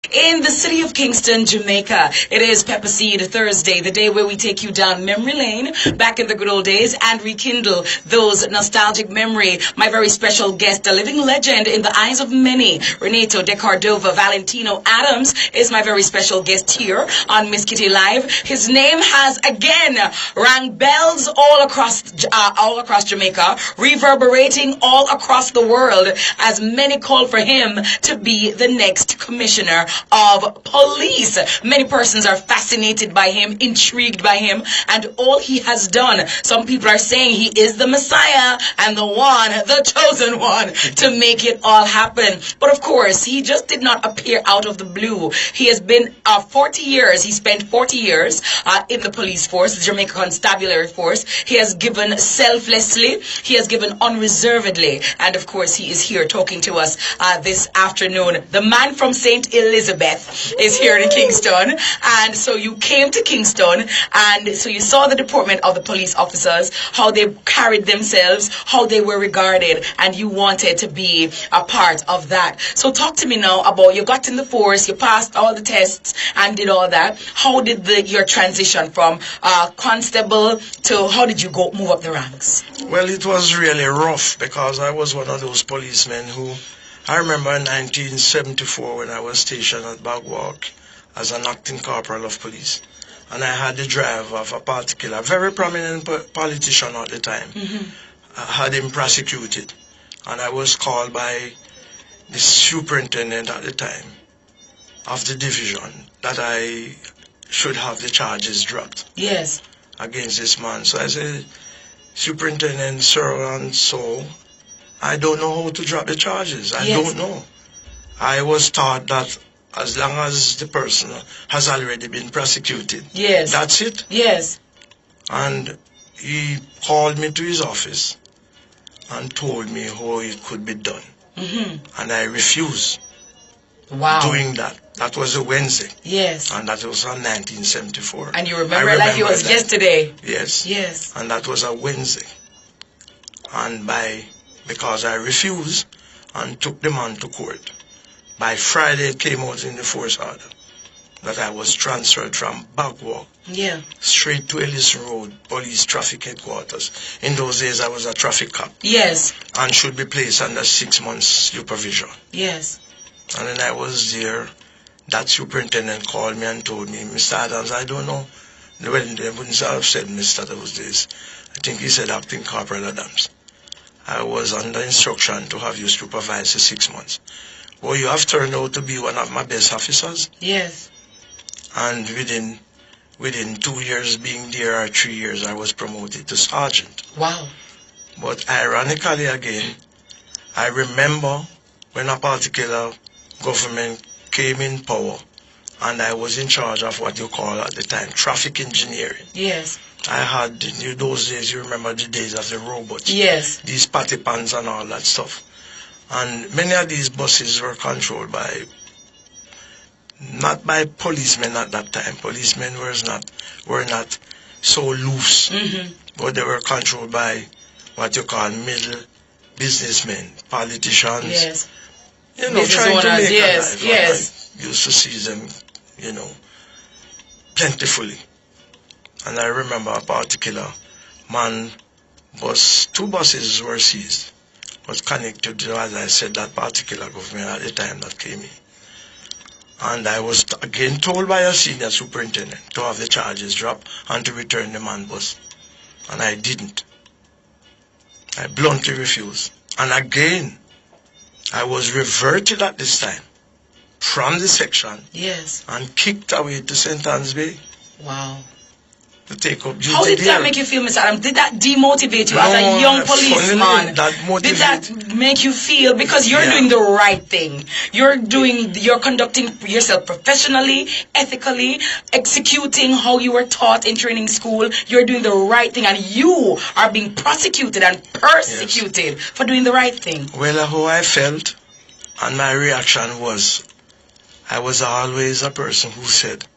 In the city of Kingston, Jamaica. It is Pepper Seed Thursday, the day where we take you down memory lane, back in the good old days, and rekindle those nostalgic memory. My very special guest, a living legend in the eyes of many, Renato de Cordova Valentino Adams, is my very special guest here on Miss Kitty Live. His name has again rang bells all across Jamaica, reverberating all across the world, as many call for him to be the next commissioner of police. Many persons are fascinated by him, intrigued by him, and all he has done. Some people are saying he is the Messiah and the chosen one to make it all happen. But of course, he just did not appear out of the blue. He has been 40 years. He spent 40 years in the police force, the Jamaica Constabulary Force. He has given selflessly. He has given unreservedly. And of course, he is here talking to us this afternoon. The man from St. Elizabeth is here in Kingston, and so you came to Kingston, and so you saw the deportment of the police officers, how they carried themselves, how they were regarded, and you wanted to be a part of that. So talk to me now about, you got in the force, you passed all the tests and did all that. How did your transition from constable to, how did you move up the ranks? Well, it was really rough because I was one of those policemen who, I remember in 1974 when I was stationed at Bagwalk as an acting corporal of police, and I had the drive of a particular, very prominent politician at the time. I had him prosecuted, and I was called by the superintendent at the time of the division that I should have the charges dropped. Yes. Against this man. So I said, Superintendent, sir, and so I don't know how to drop the charges. I don't know. I was taught that as long as the person has already been prosecuted, that's it. Yes. And he called me to his office and told me how it could be done. And I refused doing that. That was a Wednesday. Yes. And that was on 1974. And you remember like it was yesterday. Yes. Yes. And that was a Wednesday. And because I refused and took the man to court, by Friday it came out in the force order that I was transferred from Bagwalk straight to Ellis Road Police Traffic Headquarters. In those days I was a traffic cop. Yes. And should be placed under 6 months supervision. Yes. And then I was there. That superintendent called me and told me, Mr. Adams, I don't know. Well, they wouldn't have said Mr. those days. I think he said Acting Corporal Adams. I was under instruction to have you supervised for 6 months. Well, you have turned out to be one of my best officers. Yes. And within 2 years being there, or 3 years, I was promoted to sergeant. Wow. But ironically again, I remember when a particular government came in power, and I was in charge of what you call at the time traffic engineering. Yes. I had, in those days, you remember the days of the robots. Yes. These patty pans and all that stuff. And many of these buses were controlled not by policemen at that time. Policemen were not so loose. But they were controlled by what you call middle businessmen, politicians. Yes. You know, trying to make a life. Yes. I used to see them, plentifully. And I remember a particular man, two buses were seized, was connected to, as I said, that particular government at the time that came in. And I was again told by a senior superintendent to have the charges dropped and to return the man bus. And I didn't. I bluntly refused. And again, I was reverted at this time from the section and kicked away to St. Anne's Bay. Wow. To take up duty. How did that make you feel, Mr. Adams? Did that demotivate you as a young policeman? Did that make you feel, because you're doing the right thing, you're conducting yourself professionally, ethically, executing how you were taught in training school, you're doing the right thing, and you are being prosecuted and persecuted for doing the right thing? Well, how I felt and my reaction was, I was always a person who said,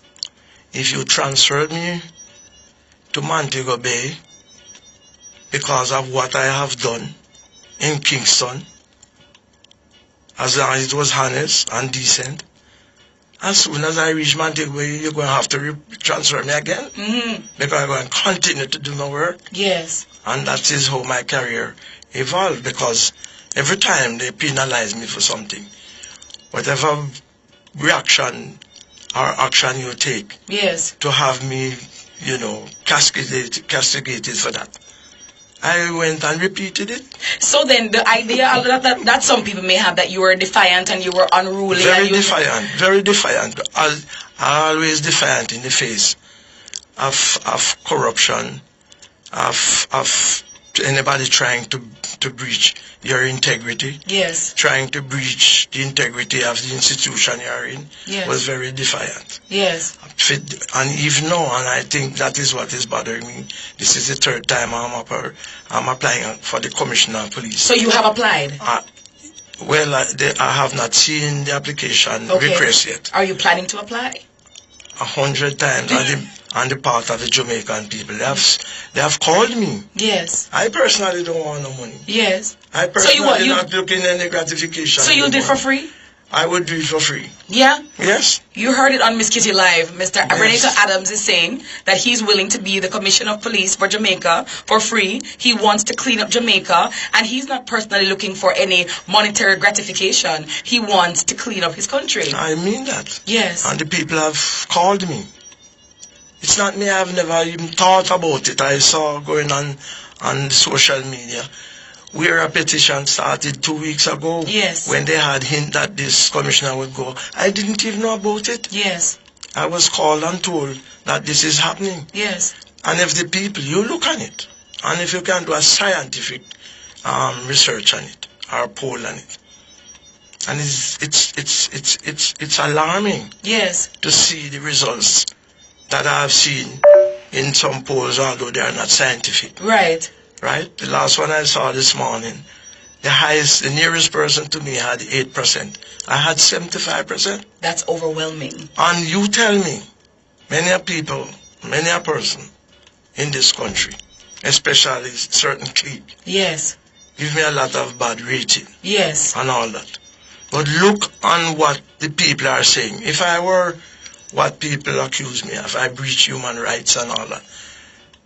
if you transferred me to Montego Bay because of what I have done in Kingston, as long as it was honest and decent, As soon as I reach Montego, you're going to have to transfer me again. Because I'm going to continue to do my work. Yes. And that is how my career evolved, because every time they penalize me for something, whatever reaction or action you take, Yes. to have me, castigated for that, I went and repeated it. So then the idea that some people may have, that you were defiant and you were unruly. Very defiant, very defiant. I always defiant in the face of corruption, of anybody trying to breach your integrity. Yes. Trying to breach the integrity of the institution you're in. Yes. Was very defiant. Yes. And even now, and I think that is what is bothering me. This is the third time I'm applying for the Commissioner of Police. So you have applied? I have not seen the application request yet. Are you planning to apply? 100 times on the part of the Jamaican people. They have called me. Yes. I personally don't want no money. Yes. I personally not looking at any gratification. So you'll do it for free? I would do it for free. Yeah? Yes. You heard it on Miss Kitty Live. Mr. Renato Adams is saying that he's willing to be the Commissioner of Police for Jamaica for free. He wants to clean up Jamaica, and he's not personally looking for any monetary gratification. He wants to clean up his country. I mean that. Yes. And the people have called me. It's not me, I've never even thought about it. I saw going on social media where a petition started 2 weeks ago. Yes. When they had hint that this commissioner would go. I didn't even know about it. Yes. I was called and told that this is happening. Yes. And if the people, you look on it, and if you can do a scientific research on it, or poll on it, and it's alarming. Yes. To see the results that I have seen in some polls, although they are not scientific. Right. Right? The last one I saw this morning, the nearest person to me had 8%. I had 75%. That's overwhelming. And you tell me, many a person in this country, especially certain clique, yes, give me a lot of bad rating. Yes. And all that. But look on what the people are saying. If I were what people accuse me of, I breach human rights and all that.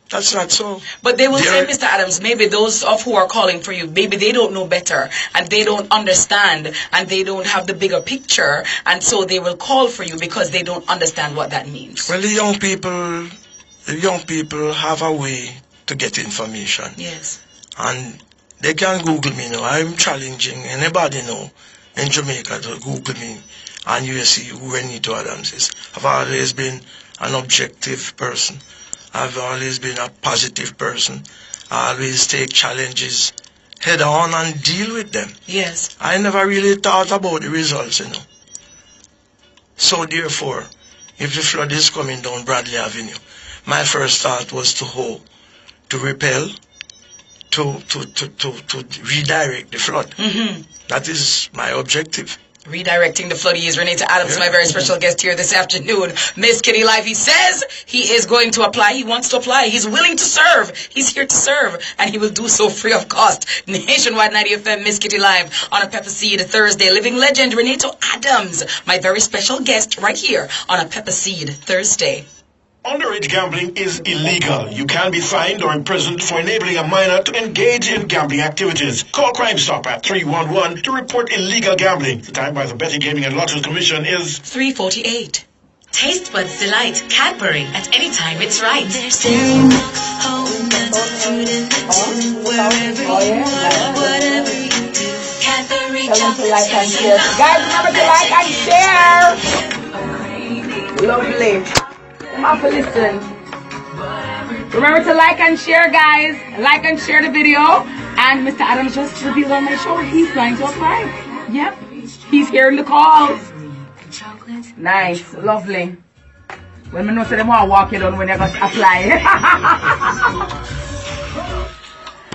That's not so. But they will say, Mr. Adams, maybe those of who are calling for you, maybe they don't know better, and they don't understand, and they don't have the bigger picture, and so they will call for you because they don't understand what that means. Well, the young people have a way to get information. Yes. And they can Google me now. I'm challenging anybody now in Jamaica to Google me, and you will see who Renato Adams is. I've always been an objective person. I've always been a positive person. I always take challenges head on and deal with them. Yes. I never really thought about the results, So therefore, if the flood is coming down Bradley Avenue, my first thought was to repel, to redirect the flood. Mm-hmm. That is my objective. Redirecting the flood. He is Renato Adams, my very special guest here this afternoon. Miss Kitty Live. He says he is going to apply. He wants to apply. He's willing to serve. He's here to serve, and he will do so free of cost. Nationwide 90 FM, Miss Kitty Live on a Pepper Seed Thursday. Living legend Renato Adams, my very special guest right here on a Pepper Seed Thursday. Underage gambling is illegal. You can be fined or imprisoned for enabling a minor to engage in gambling activities. Call Crime Stop at 311 to report illegal gambling. The time by the Betting, Gaming and Lottery Commission is 3:48. Taste buds delight. Cadbury. At any time, it's right. There's home, that's food in the tin. Wherever you are, whatever you do. Cadbury chocolate. Like and share. Guys, remember to like and share. Lovely. Have to listen. Remember to like and share, guys. Like and share the video. And Mr. Adams just revealed on my show he's going to apply. Yep. He's hearing the calls. Nice. Lovely. When we know so they want to walk you down when you're going to apply.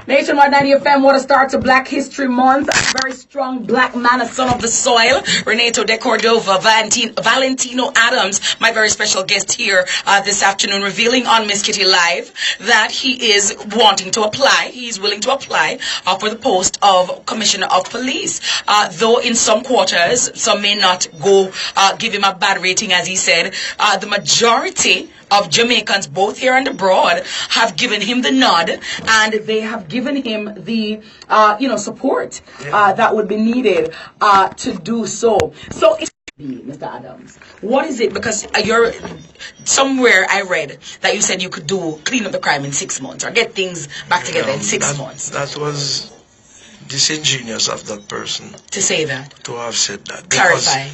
Nationwide 90 FM, what a start to Black History Month. A very strong black man, a son of the soil. Renato de Cordova, Valentino Adams, my very special guest here this afternoon, revealing on Miss Kitty Live that he is wanting to apply. He's willing to apply for the post of Commissioner of Police. Though in some quarters, some may not go give him a bad rating, as he said. The majority of Jamaicans, both here and abroad, have given him the nod, and they have given him the, support that would be needed to do so. So, Mr. Adams, what is it? Because you're somewhere I read that you said you could clean up the crime in 6 months or get things back together in 6 months. That was disingenuous of that person to say that. To have said that. Clarify.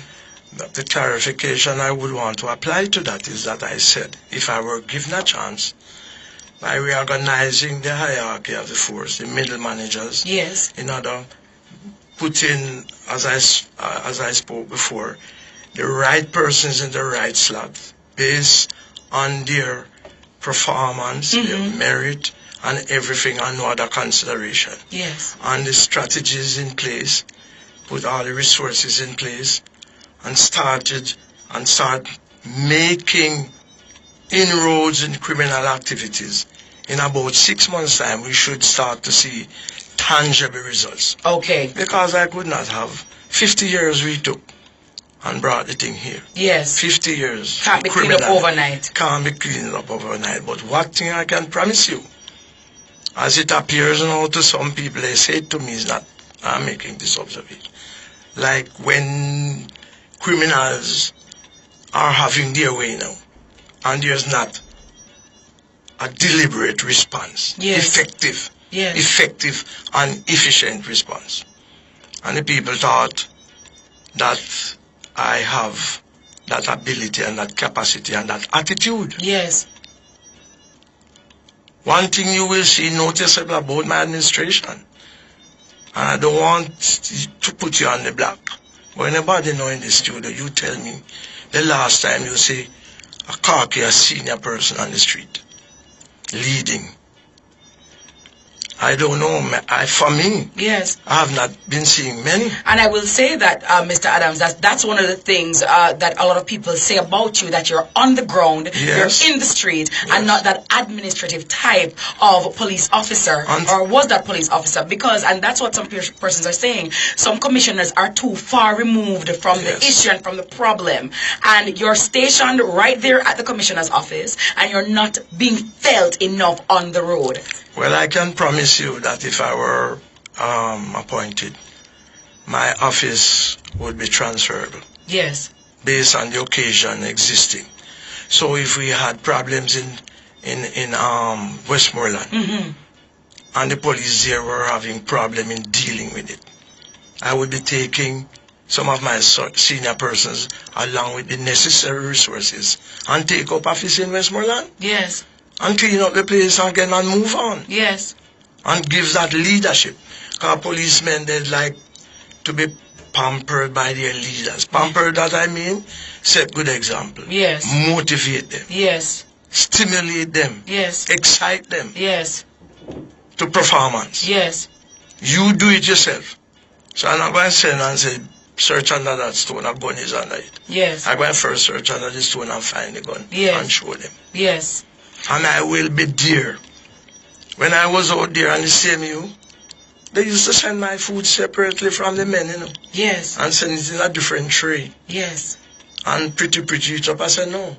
The clarification I would want to apply to that is that I said, if I were given a chance, by reorganizing the hierarchy of the force, the middle managers, yes, in order put in, as I spoke before, the right persons in the right slots, based on their performance, their merit, and everything, and no other consideration. Yes. And the strategies in place, put all the resources in place, and start making inroads in criminal activities. In about 6 months' time, we should start to see tangible results. Okay. Because I could not have 50 years we took and brought the thing here. Yes. 50 years. Can't be cleaned up overnight. Can't be cleaned up overnight. But what thing I can promise you, as it appears now to some people, they say to me is that I'm making this observation. Like when criminals are having their way now, and there's not a deliberate response, yes, effective and efficient response. And the people thought that I have that ability and that capacity and that attitude. Yes. One thing you will see noticeable about my administration, and I don't want to put you on the block, but anybody know in the studio, you tell me the last time you see a khaki, a senior person on the street, leading. I don't know. For me, yes, I have not been seeing many. And I will say that, Mr. Adams, that's one of the things that a lot of people say about you, that you're on the ground, yes, you're in the street, yes, and not that administrative type of police officer, or was that police officer, because, and that's what some persons are saying, some commissioners are too far removed from, yes, the issue and from the problem, and you're stationed right there at the commissioner's office, and you're not being felt enough on the road. Well, I can promise you that if I were appointed, my office would be transferable. Yes. Based on the occasion existing. So if we had problems in Westmoreland, and the police there were having problem in dealing with it, I would be taking some of my senior persons along with the necessary resources and take up office in Westmoreland. Yes. And clean up the place again and move on. Yes. And give that leadership. Because policemen, they like to be pampered by their leaders. Pampered, that I mean, set good example. Yes. Motivate them. Yes. Stimulate them. Yes. Excite them. Yes. To performance. Yes. You do it yourself. So I'm not going to send and say, search under that stone, a gun is under it. Yes. I'm going to first search under the stone and find the gun. Yes. And show them. Yes. And I will be there. When I was out there and the same you, they used to send my food separately from the men, you know. Yes. And send it in a different tray. Yes. And pretty it up. I said, no.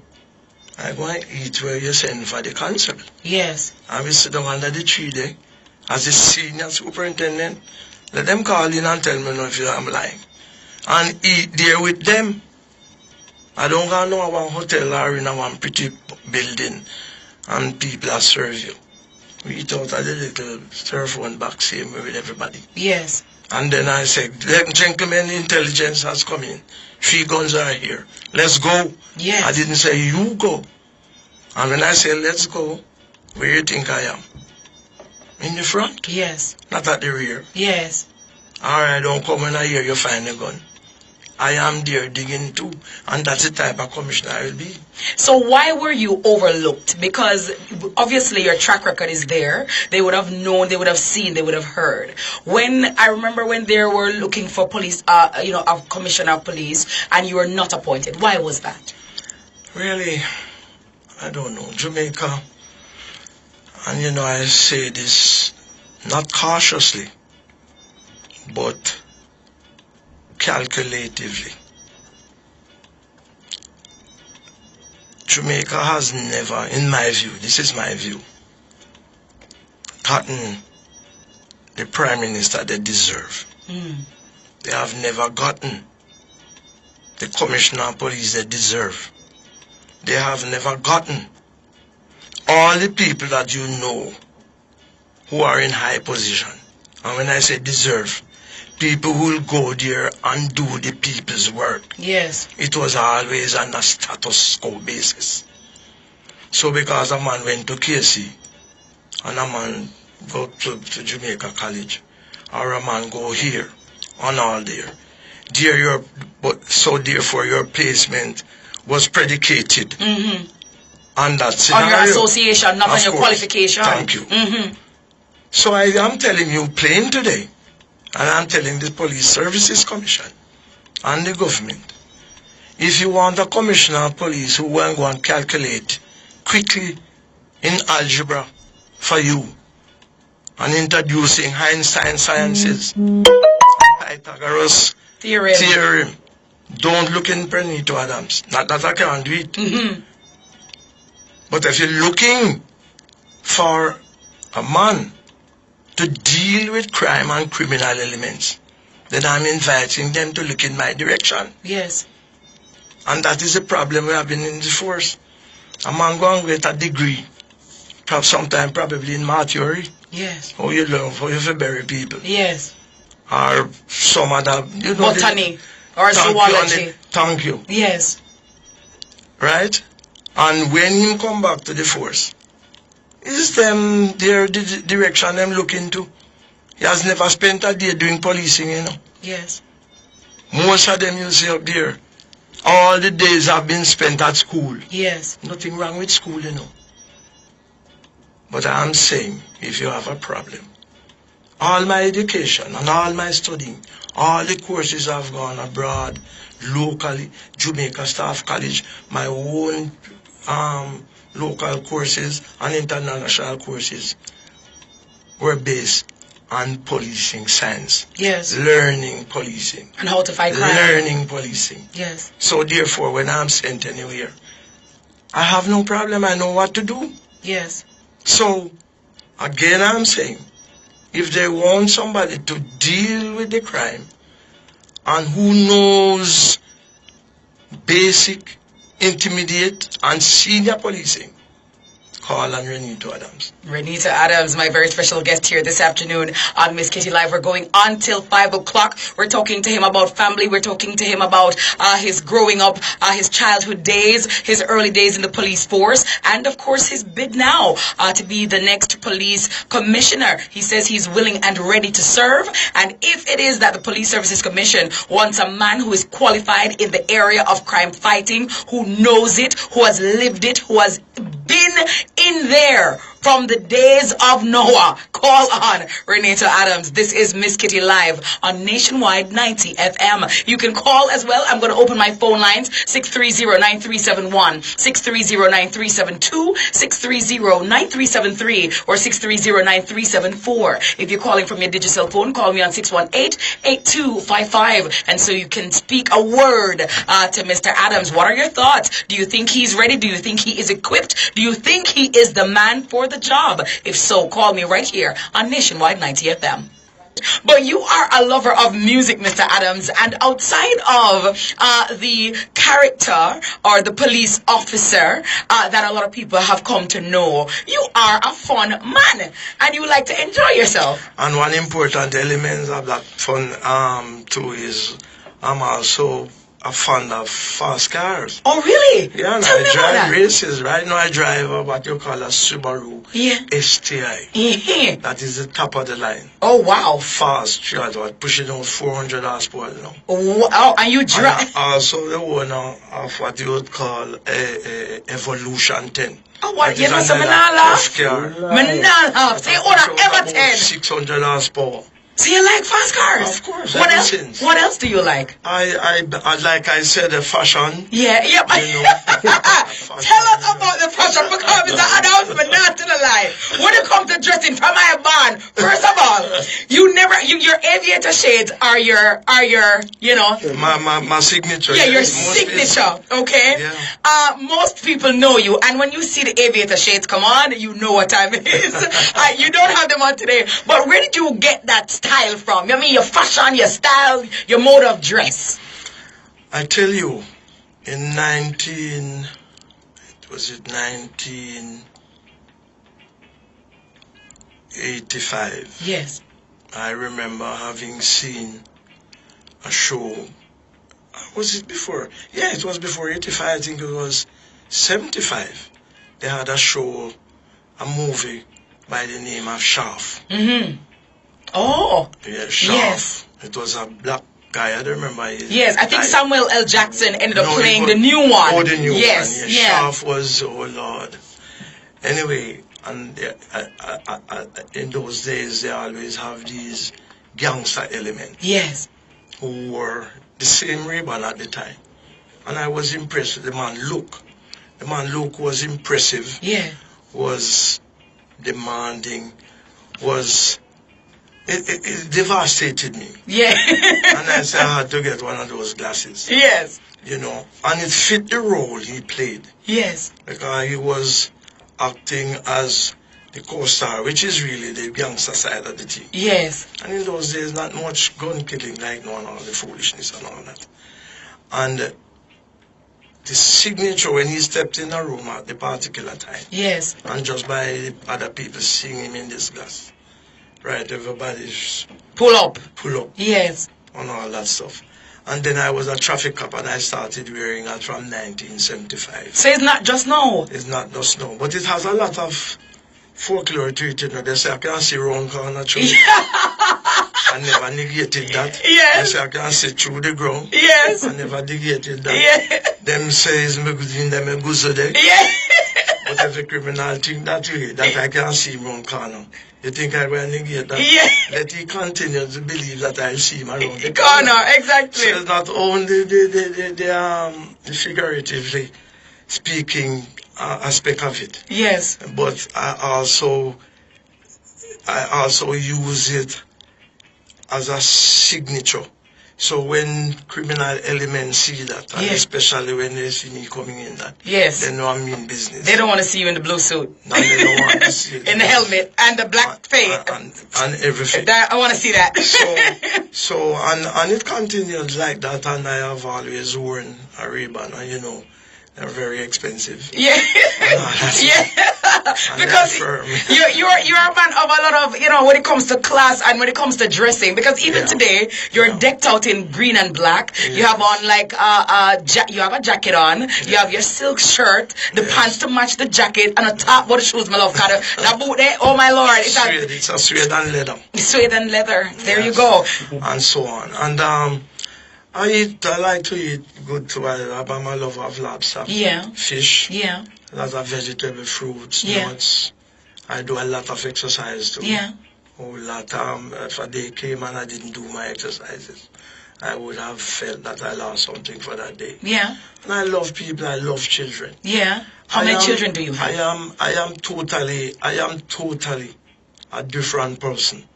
I go and eat where you send for the constable. Yes. And we sit down under the tree there as the senior superintendent. Let them call in and tell me if I'm lying. And eat there with them. I don't go to one hotel or in one pretty building and people are serve you. We eat out of the little styrofoam box same way with everybody. Yes. And then I said, gentlemen, intelligence has come in. 3 guns are here. Let's go. Yes. I didn't say you go. And when I say let's go, where you think I am? In the front? Yes. Not at the rear. Yes. All right, don't come when I hear you find a gun. I am there digging too. And that's the type of commissioner I will be. So why were you overlooked? Because obviously your track record is there. They would have known, they would have seen, they would have heard. I remember when they were looking for police, a commissioner of police, and you were not appointed. Why was that? Really, I don't know. Jamaica, and I say this not cautiously, but calculatively. Jamaica has never, in my view, this is my view, gotten the Prime Minister they deserve. They have never gotten the Commissioner of Police they deserve. They have never gotten all the people that you know who are in high position. And when I say deserve, people who will go there and do the people's work. Yes. It was always on a status quo basis. So because a man went to KC and a man go to Jamaica College, or a man go here and all there, so therefore your placement was predicated on that scenario. On your association, not on your qualification. Thank you. So I am telling you plain today, and I'm telling the Police Services Commission and the government, if you want a commissioner of police who will go and calculate quickly in algebra for you and introducing Einstein sciences, Pythagoras theorem, don't look in Benito Adams. Not that I can't do it. But if you're looking for a man to deal with crime and criminal elements, then I'm inviting them to look in my direction. Yes. And that is the problem we have been in the force. A man going with a degree, sometime probably in math theory. Yes. How you learn, how you bury people. Yes. Or some other, botany or zoology. Thank you. Yes. Right? And when him come back to the force, is them their direction them look into? He has never spent a day doing policing, Yes. Most of them you see up there, all the days have been spent at school. Yes. Nothing wrong with school, But I'm saying, if you have a problem, all my education and all my studying, all the courses I've gone abroad, locally, Jamaica Staff College, my own local courses and international courses were based on policing science. Yes. Learning policing. And how to fight crime. Learning policing. Yes. So therefore, when I'm sent anywhere, I have no problem. I know what to do. Yes. So, again, I'm saying, if they want somebody to deal with the crime and who knows basic, intermediate, and senior policing, call on Renito Adams. Renito Adams, my very special guest here this afternoon on Miss Kitty Live. We're going on till 5 o'clock. We're talking to him about family. We're talking to him about his growing up, his childhood days, his early days in the police force, and of course his bid now to be the next police commissioner. He says he's willing and ready to serve. And if it is that the Police Services Commission wants a man who is qualified in the area of crime fighting, who knows it, who has lived it, who has been in there from the days of Noah, call on Renito Adams. This is Miss Kitty Live on Nationwide 90 FM. You can call as well. I'm going to open my phone lines, 630-9371, 630-9372, 630-9373, or 630-9374. If you're calling from your digital phone, call me on 618-8255. And so you can speak a word to Mr. Adams. What are your thoughts? Do you think he's ready? Do you think he is equipped? Do you think he is the man for the job? If so, call me right here on Nationwide 90 FM. But you are a lover of music, Mr. Adams, and outside of the character or the police officer that a lot of people have come to know, you are a fun man and you like to enjoy yourself. And one important element of that fun too is I'm also a fan of fast cars. Oh, really? Yeah, and Tell me I about drive that. races. Right now I drive what you call a Subaru Yeah. STI. Mhm. That is the top of the line. Oh, wow. Fast, pushing out 400 horsepower now. Oh, and you And drive. I also the owner of what you would call a Evolution 10. Oh, what? That You is know some another Manala? tough car. Manala. Say, oh, Push out ever about 10. 600 horsepower. So you like fast cars? Of course, What ever else? since. What else do you like? I like I said, the fashion. Yeah, yeah. You know, Tell us about the fashion because it's an announcement, not to the lie. When it comes to dressing from my band, first of all, your aviator shades are your, you know. My signature. Yeah, your Most signature, okay? Yeah. Most people know you, and when you see the aviator shades come on, you know what time it is. You don't have them on today, but where did you get that style from? I mean, your fashion, your style, your mode of dress. I tell you, in 1985, Yes. I remember having seen a show. Was it before? Yeah, it was before 85. I think it was 75. They had a show, a movie by the name of Shaft. Mm-hmm. Oh. Yeah, Shaft. Yes. It was a black guy. I don't remember his Yes, I think name. Samuel L. Jackson ended up No, it playing was- the new one. Oh, the new yes, one. yeah. Shaft was, oh Lord. Anyway, and in those days, they always have these gangster elements Yes. who were the same ribbon at the time. And I was impressed with the man look. The man look was impressive, Yeah. was demanding, it devastated me. Yeah. And I said I had to get one of those glasses, yes. you know. And it fit the role he played. Yes. Because he was acting as the co-star, which is really the gangster side of the team. Yes. And in those days, not much gun killing like now and all the foolishness and all that. And the signature when he stepped in a room at the particular time, Yes. and just by the other people seeing him in this glass, right, everybody's Pull up. pull up Yes. and all that stuff. And then I was a traffic cop and I started wearing that from 1975. So it's not just now. It's not just now, but it has a lot of folklore to it, you know. They say I can see round corner through. I never negated that. Yes. They say I can see through the ground. Yes. I never negated that. Yeah. Them says me good in them a goose there. Yeah. But every criminal think that way, that I can see round corner. You think I will negate that? Yeah. Let he continue to believe that I see him around the Corner, exactly. So it's not only the figuratively speaking aspect of it, Yes. but I also use it as a signature. So when criminal elements see that, and Yeah. especially when they see me coming in that, Yes. they know I mean business. They don't want to see you in the blue suit. No, they don't want to see it. In the helmet and the black face. And everything. I want to see that. And it continued like that, and I have always worn a Ray-Ban, and you know, they're very expensive. Yeah. Yeah. And Because they're firm. you're a man of a lot of, you know, when it comes to class and when it comes to dressing. Because even Yeah. today, you're decked out in green and black. You have on like you have a jacket on. You have your silk shirt, the pants to match the jacket, and a top. What the shoes, my love? That boot there. Oh my lord, It's a suede and leather, suede and leather. There you Yes. go. and so on. And I like to eat good too. I'm a lover of lobster, Yeah. fish, Yeah. a lot of vegetable, fruits, Yeah. nuts. I do a lot of exercise too. Yeah. whole lot. If a day came and I didn't do my exercises, I would have felt that I lost something for that day. Yeah. And I love people, I love children. Yeah. How many children do you have? I am totally a different person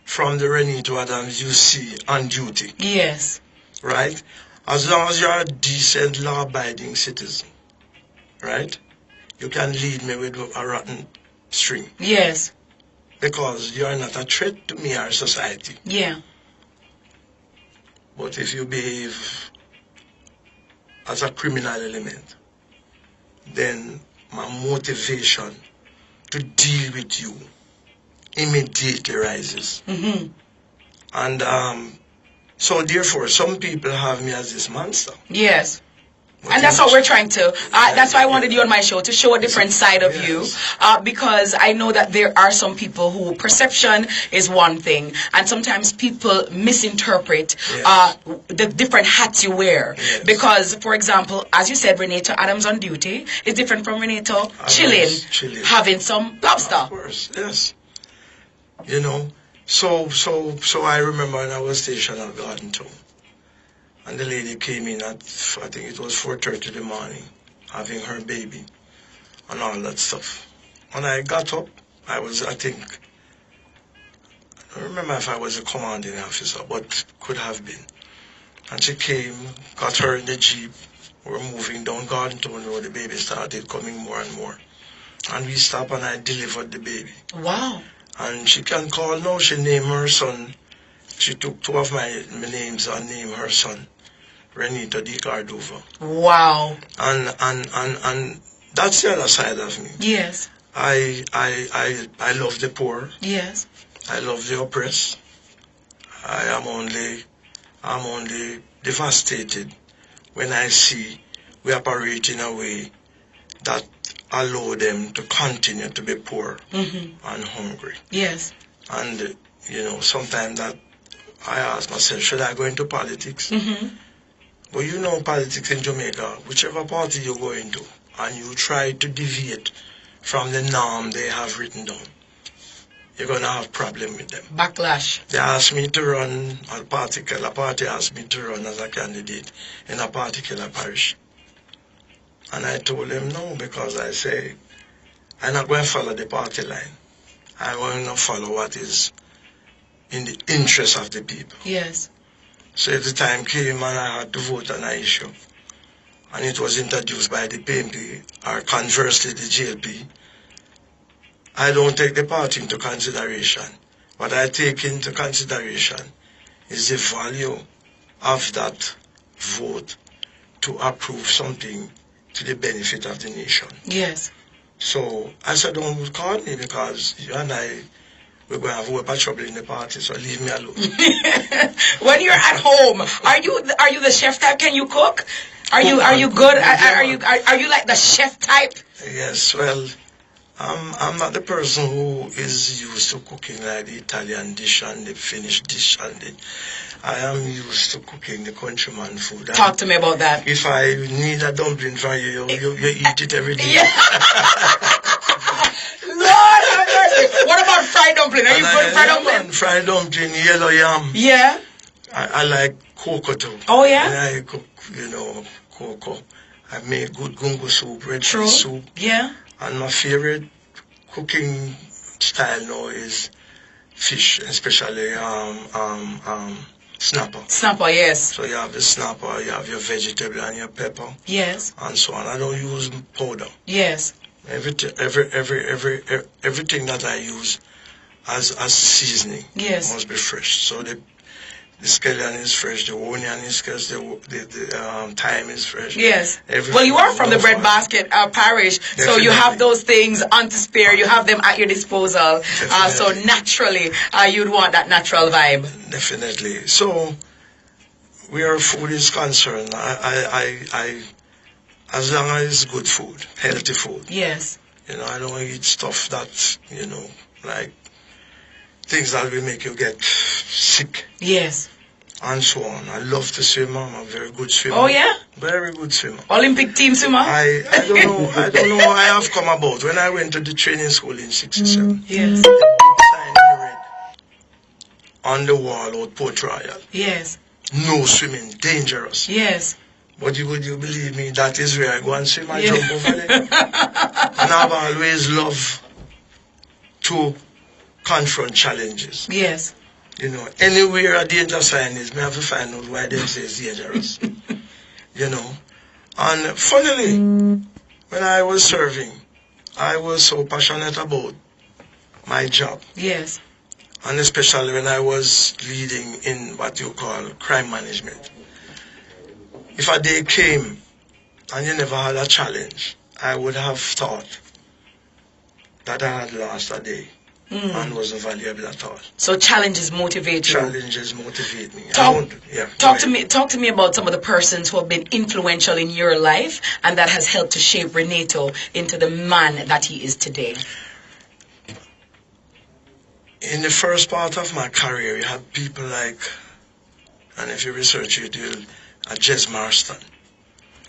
from the Renito Adams you see on duty, Yes. right? As long as you're a decent, law-abiding citizen, right? You can lead me with a rotten string Yes. because you're not a threat to me or society. Yeah. But if you behave as a criminal element, then my motivation to deal with you immediately rises. Mm-hmm. And So therefore, some people have me as this monster. Yes. But And that's you- what we're trying to. That's why I wanted you on my show, to show a different side of you. Yes. Because I know that there are some people who perception is one thing, and sometimes people misinterpret Yes. the different hats you wear. Yes. Because, for example, as you said, Renato Adams on duty is different from Renato chilling, having some lobster. Of course, yes. You know, so I remember when I was stationed at Garden Town, and the lady came in at, I think it was 4:30 in the morning, having her baby, and all that stuff. When I got up, I think, I don't remember if I was a commanding officer, but could have been. And she came, got her in the Jeep, we were moving down Garden Town Road, the baby started coming more and more. And we stopped and I delivered the baby. Wow. And she can call now, she named her son. She took two of my names and named her son, Renito Di Cardova. Wow. And that's the other side of me. Yes. I love the poor. Yes. I love the oppressed. I'm only devastated when I see we operate in a way that allow them to continue to be poor and hungry. Yes. And, you know, sometimes that I ask myself, should I go into politics? But you know, politics in Jamaica, whichever party you go into, and you try to deviate from the norm they have written down, you're going to have problem with them. Backlash. They asked me to run a party asked me to run as a candidate in a particular parish. And I told them no, because I say, I'm not going to follow the party line. I'm going to follow what is in the interest of the people. Yes. So if the time came and I had to vote on an issue, and it was introduced by the PNP, or conversely the GLP, I don't take the party into consideration. What I take into consideration is the value of that vote to approve something to the benefit of the nation. Yes. So I said, don't call me, because you and I, we're going to have a whole trouble in the party, so leave me alone. When you're at home, are you the chef type? Can you cook? Are you good? Are you like the chef type? Yes, well, I'm not the person who is used to cooking like the Italian dish and the Finnish dish, I am used to cooking the countryman food. Talk to me about that. If I need a dumpling from you, you eat it every day. Yeah. Lord have mercy. What about fried dumpling? Are you good at fried dumpling? Fried dumpling, yellow yam. Yeah. I like cocoa too. Oh, yeah? And I cook, cocoa. I make good gungo soup, red True. fish soup. Yeah. And my favorite cooking style now is fish, especially snapper. Snapper, yes. So you have the snapper, you have your vegetable and your pepper, Yes. and so on. I don't use powder. Yes. Everything that I use as seasoning must be fresh. So the scallion is fresh, the onion is fresh, the thyme is fresh. Yes. Everything Well, you are from the goes breadbasket parish, so you have those things on to spare. You have them at your disposal. So naturally, you'd want that natural vibe. Definitely. So, where food is concerned, I as long as it's good food, healthy food. Yes. I don't eat stuff that, like things that will make you get sick. Yes. And so on. I love to swim. I'm a very good swimmer. Oh, yeah? Very good swimmer. Olympic team swimmer? I don't know. I don't know how I have come about. When I went to the training school in 67, Yes. the big sign I read on the wall out Port Royal. Yes. No swimming, dangerous. Yes. But would you believe me, that is where I go and swim and jump over there. And I've always loved to confront challenges. Yes. Anywhere a danger sign is, I have to find out why they say it's dangerous. And funnily, when I was serving, I was so passionate about my job. Yes. And especially when I was leading in what you call crime management. If a day came and you never had a challenge, I would have thought that I had lost a day. and wasn't valuable at all. So challenges motivate you. Challenges motivate me. Talk Talk to me about some of the persons who have been influential in your life and that has helped to shape Renato into the man that he is today. In the first part of my career, you have people like, and if you research it, you'll Jez Marston.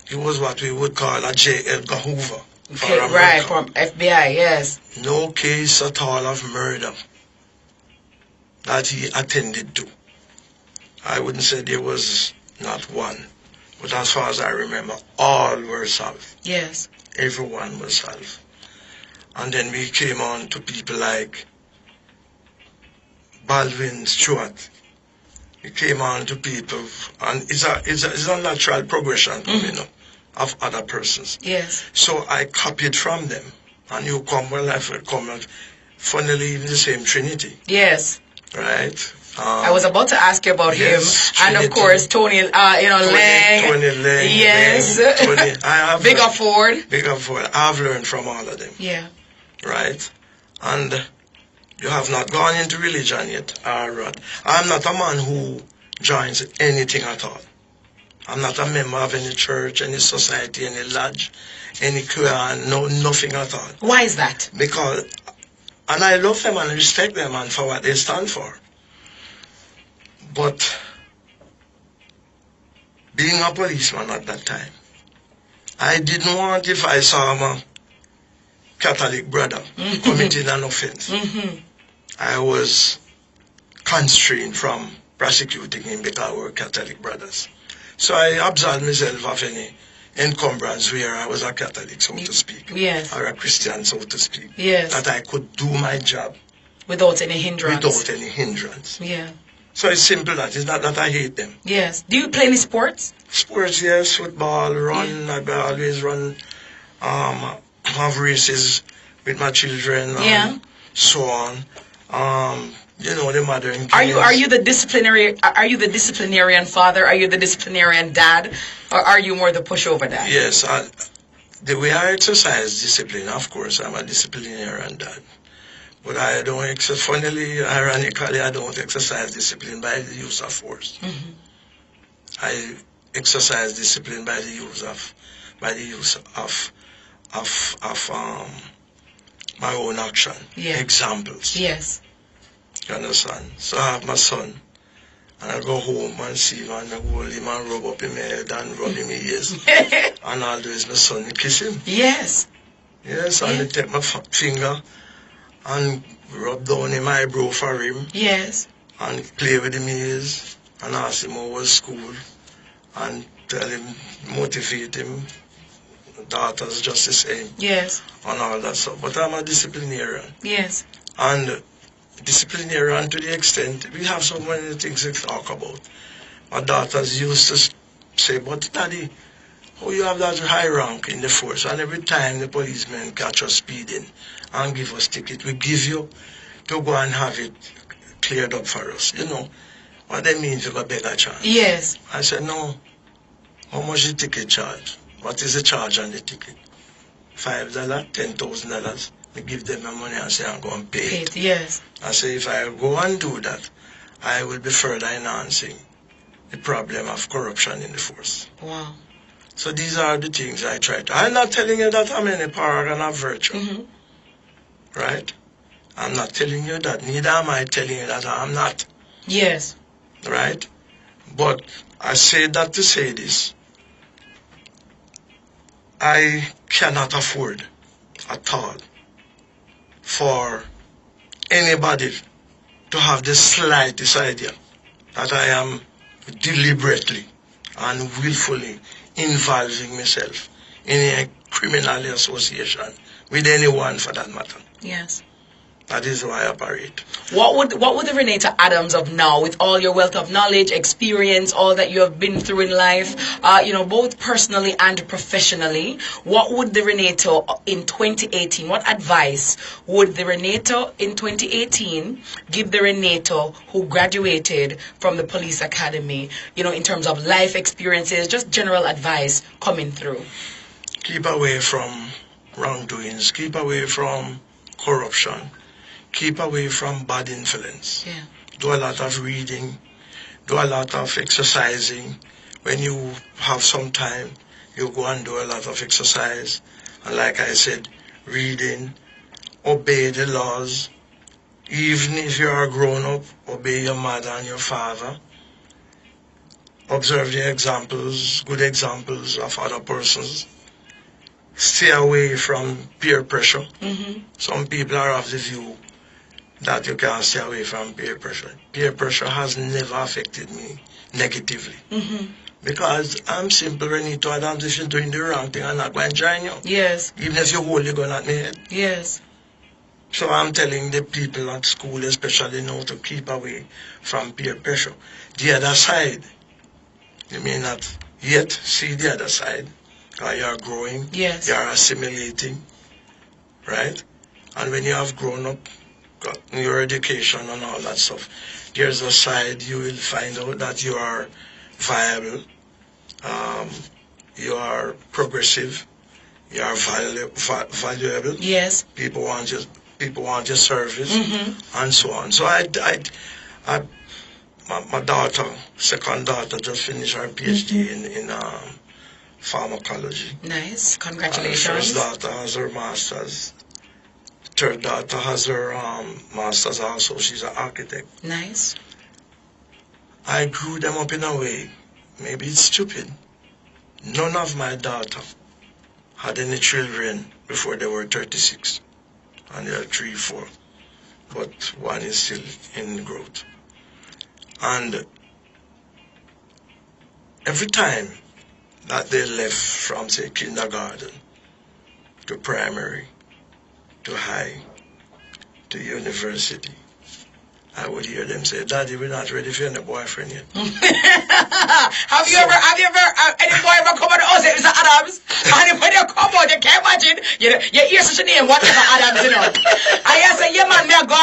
He was what we would call a J. Edgar Hoover. Okay, right, from FBI, yes. No case at all of murder that he attended to. I wouldn't say there was not one, but as far as I remember, all were solved. Yes. Everyone was solved. And then we came on to people like Baldwin Stewart. We came on to people, and it's a natural progression coming up of other persons. Yes. So I copied from them, and you come, well, I come, funnily, in the same Trinity, Yes. right? I was about to ask you about yes, him, and of course Tony, Lang. Tony Lang. Yes. Tony, I have Bigger Ford. Bigger Ford. I've learned from all of them. Yeah. Right? And you have not gone into religion yet. I'm not a man who joins anything at all. I'm not a member of any church, any society, any lodge, any choir, nothing at all. Why is that? Because, and I love them and respect them and for what they stand for. But being a policeman at that time, I didn't want, if I saw my Catholic brother committing an offense, I was constrained from prosecuting him because we were Catholic brothers. So I absolved myself of any encumbrance where I was a Catholic, so to speak. Yes. Or a Christian, so to speak. Yes. That I could do my job Without any hindrance. without any hindrance. Yeah. So it's simple that. It's not that I hate them. Yes. Do you play any sports? Sports, yes, football, run. I always run, have races with my children, so on. The mothering. Are you the disciplinarian father? Are you the disciplinarian dad? Or are you more the pushover dad? Yes, the way I exercise discipline, of course, I'm a disciplinarian dad. But I don't ironically, I don't exercise discipline by the use of force. I exercise discipline by the use of my own action. Examples. Yes. You understand? So I have my son, and I go home and see him, and I hold him and rub up him head and rub him ears. And I'll do is my son and kiss him. Yes. Yes, and I take my finger and rub down him eyebrow for him. Yes. And play with him ears and ask him how was school and tell him, motivate him. Daughters just the same. Yes. And all that stuff. But I'm a disciplinarian. Yes. And disciplinarian to the extent we have so many things to talk about. My daughters used to say, but Daddy, how you have that high rank in the force? And every time the policemen catch us speeding and give us ticket, we give you to go and have it cleared up for us. You know what they mean to go better chance. Yes. I said, no. How much is the ticket charge? What is the charge on the ticket? $5, $10,000. We give them my money and say I'm going to pay it. Yes. I say if I go and do that, I will be further enhancing the problem of corruption in the force. Wow. So these are the things I try to. I'm not telling you that I'm any paragon of virtue. Right? I'm not telling you that. Neither am I telling you that I'm not. Yes. Right? But I say that to say this. I cannot afford at all for anybody to have the slightest idea that I am deliberately and willfully involving myself in a criminal association with anyone for that matter. Yes. That is why I operate. What would the Renato Adams of now, with all your wealth of knowledge, experience, all that you have been through in life, both personally and professionally, what would the Renato in 2018, what advice would the Renato in 2018 give the Renato who graduated from the police academy, in terms of life experiences, just general advice coming through? Keep away from wrongdoings. Keep away from corruption. keep away from bad influence. Yeah. Do a lot of reading, do a lot of exercising. When you have some time, you go and do a lot of exercise. And like I said, reading, obey the laws. Even if you are grown up, obey your mother and your father. Observe the examples, good examples of other persons. Stay away from peer pressure. Some people are of the view that you can't stay away from peer pressure. Peer pressure has never affected me negatively. Because I'm simple, Renito Adams, if you're doing the wrong thing, I'm not going to join you. Yes. Even if you hold your gun at me. Yes. So I'm telling the people at school especially now to keep away from peer pressure. The other side, you may not yet see the other side. You're growing, Yes. you're assimilating, right? And when you have grown up, got your education and all that stuff, there's a side you will find out that you are viable, you are progressive, you are valuable. Yes. People want your service, and so on. So my daughter, second daughter, just finished her PhD in pharmacology. Nice. First Congratulations. daughter has her master's. Third daughter has her master's also. She's an architect. Nice. I grew them up in a way, maybe it's stupid. None of my daughter had any children before they were 36. And they are 3, 4. But one is still in growth. And every time that they left from, say, kindergarten to primary, to high, to university, I would hear them say, Daddy, we're not ready for any boyfriend yet. Have you ever, any boy ever come out and say, Mr. Adams? And when you come out, you can't imagine, you hear such a name, whatever Adams, you know. I say, yeah, man, me go,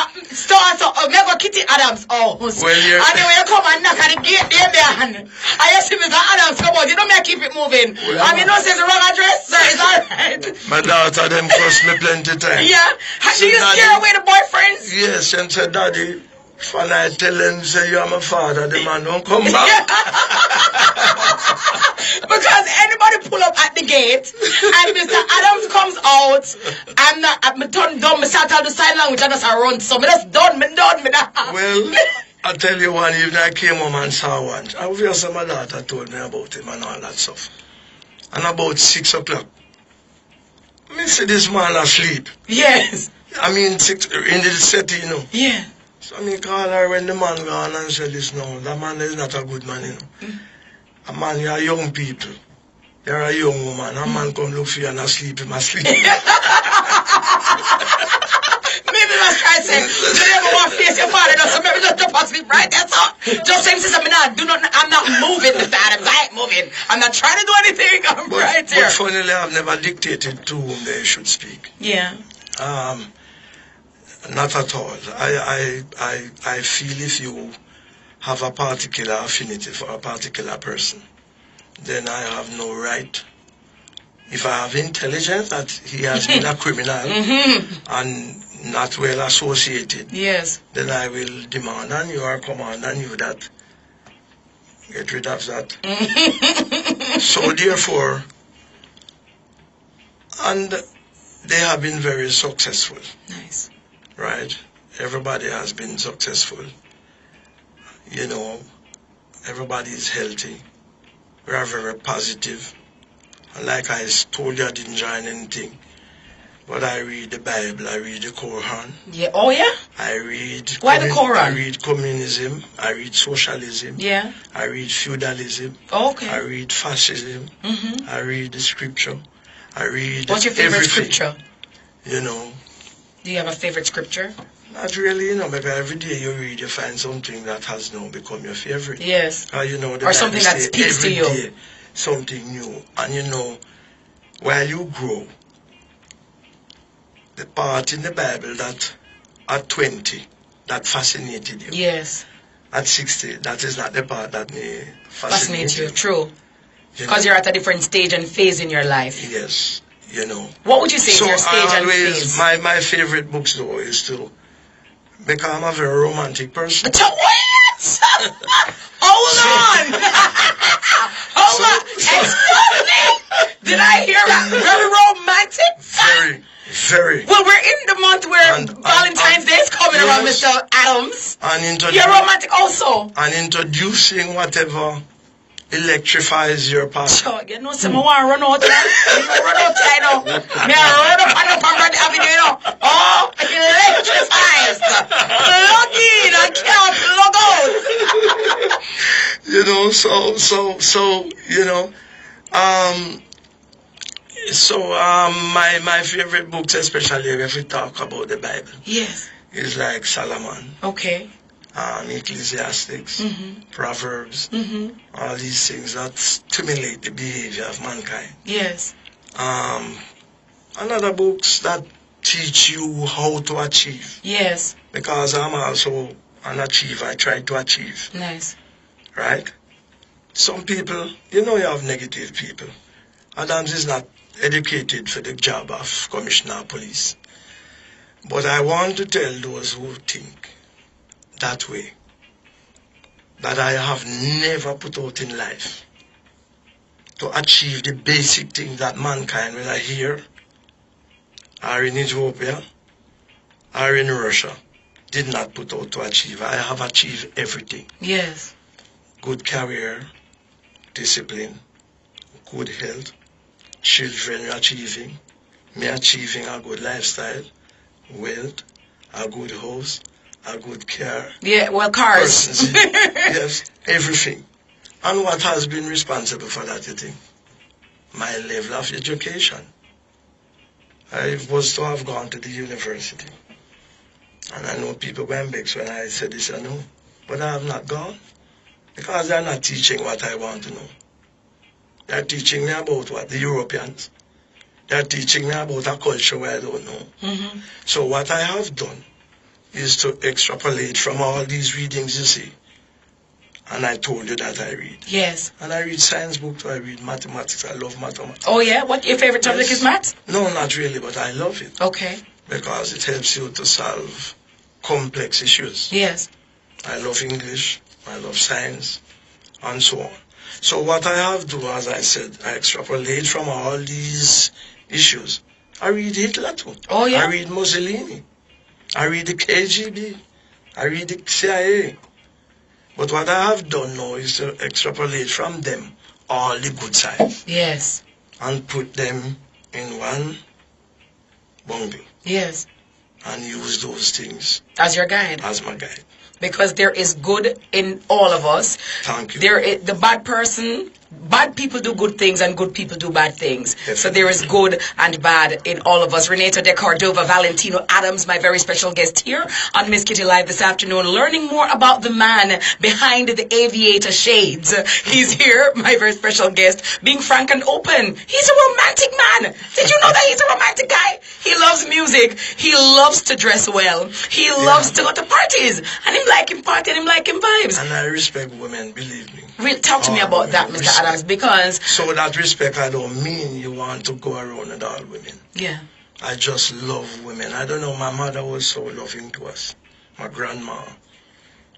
me go Kitty Adams, oh. Well, and then when you come and knock at the gate, there, I say, Mr. Adams, come out, you know me, I keep it moving. Well, and you know, says the wrong address, so it's alright. My daughter, them cost me plenty time. Yeah, do you scare away the boyfriends? Yes, and said, Daddy, when I tell them, say, you're my father, the man don't come back. Because anybody pull up at the gate and Mr. Adams comes out, I'm done, me start out the sign language and just run. So me just done, me that. Well, I tell you one evening I came home and saw one. Obviously my daughter told me about him and all that stuff. And about 6 o'clock, me see this man asleep. Yes. I mean, 6, in the city, you know. Yeah. So me call her when the man gone and said, listen, no, that man is not a good man, you know. A man, you are young people. You're a young woman. A man come look for you and asleep, him asleep. Maybe must try to say, you never want to face your father, so maybe just jump asleep right there, so. Just say, sister, I'm not moving, Mr. Adams, I ain't moving. I'm not trying to do anything, I'm right here. But funnily, I've never dictated to whom they should speak. Yeah. Not at all. I feel if you have a particular affinity for a particular person, then I have no right. If I have intelligence that he has been a criminal and not well associated, Yes. then I will demand on you or command on you that get rid of that. So therefore, and they have been very successful. Nice. Right? Everybody has been successful. You know, everybody is healthy. We are very positive. And like I told you, I didn't join anything. But I read the Bible, I read the Quran. Yeah. Oh, yeah? I read... Why the Quran? I read communism. I read socialism. Yeah. I read feudalism. Okay. I read fascism. I read the scripture. I read What's your favorite everything. scripture? You know, Do you have a favorite scripture? not really, you know, because every day you read, you find something that has now become your favorite. Yes. You know, the Or something Bible that say speaks to every you. day something new. And you know, while you grow, the part in the Bible that at 20, that fascinated you. Yes. At 60, that is not the part that may Fascinates you. True. You know? Because you're at a different stage and phase in your life. Yes, you know. What would you say So is your stage I and always, phase? my favorite books though is to Because I'm a very romantic person. What? Hold on. Hold on. Excuse me. Did I hear that? Very romantic? Very. Well, we're in the month where Valentine's Day is coming around, yes. Mr. Adams. And You're romantic also. And introducing whatever electrifies your partner. Sure, you know, some want to run out there. You run out there, you know. Me a run up on the Conrad Avenue, you know. Oh, it electrifies. Plug in, I can't plug out. You know, so you know, my favorite books, especially if we talk about the Bible, Yes. is like Solomon, Okay. Ecclesiastics, Proverbs, all these things that stimulate the behavior of mankind. Yes. Another books that teach you how to achieve, Yes. because I'm also an achiever. I try to achieve, Nice. right? Some people, you know, you have negative people. Adams is not educated for the job of commissioner of police. But I want to tell those who think that way that I have never put out in life to achieve the basic things that mankind, whether here or in Ethiopia or in Russia, did not put out to achieve. I have achieved everything. Yes. Good career, discipline, good health, children achieving, me achieving a good lifestyle, wealth, a good house, a good car. Yeah, well, cars. Persons, yes, everything. And what has been responsible for that, you think? My level of education. I was to have gone to the university. And I know people went back when I said this, I know. But I have not gone. Because they're not teaching what I want to know. They're teaching me about what? The Europeans. They're teaching me about a culture where I don't know. So what I have done is to extrapolate from all these readings you see. And I told you that I read. Yes. And I read science books, I read mathematics. I love mathematics. Oh, yeah? What, your favorite subject Yes. is maths? No, not really, but I love it. Okay. Because it helps you to solve complex issues. Yes. I love English, I love science, and so on. So what I have to do, as I said, I extrapolate from all these issues. I read Hitler too. Oh, yeah? I read Mussolini. I read the KGB. I read the CIA. But what I have done now is to extrapolate from them all the good sides Yes. and put them in one bundle Yes. and use those things As your guide. as my guide. Because there is good in all of us. Thank you. There is the bad person. Bad people do good things and good people do bad things. So there is good and bad in all of us. Renata De Cordova, Valentino Adams, my very special guest here on Miss Kitty Live this afternoon, learning more about the man behind the aviator shades. He's here, my very special guest, being frank and open. He's a romantic man. Did you know that he's a romantic guy? He loves music. He loves to dress well. He loves to go to parties. And him like him party and him like him vibes. And I respect women, believe me. Talk to me All about that, women. Mr. Adams, because... So that respect, I don't mean you want to go around with all women. Yeah. I just love women. I don't know, my mother was so loving to us. My grandma.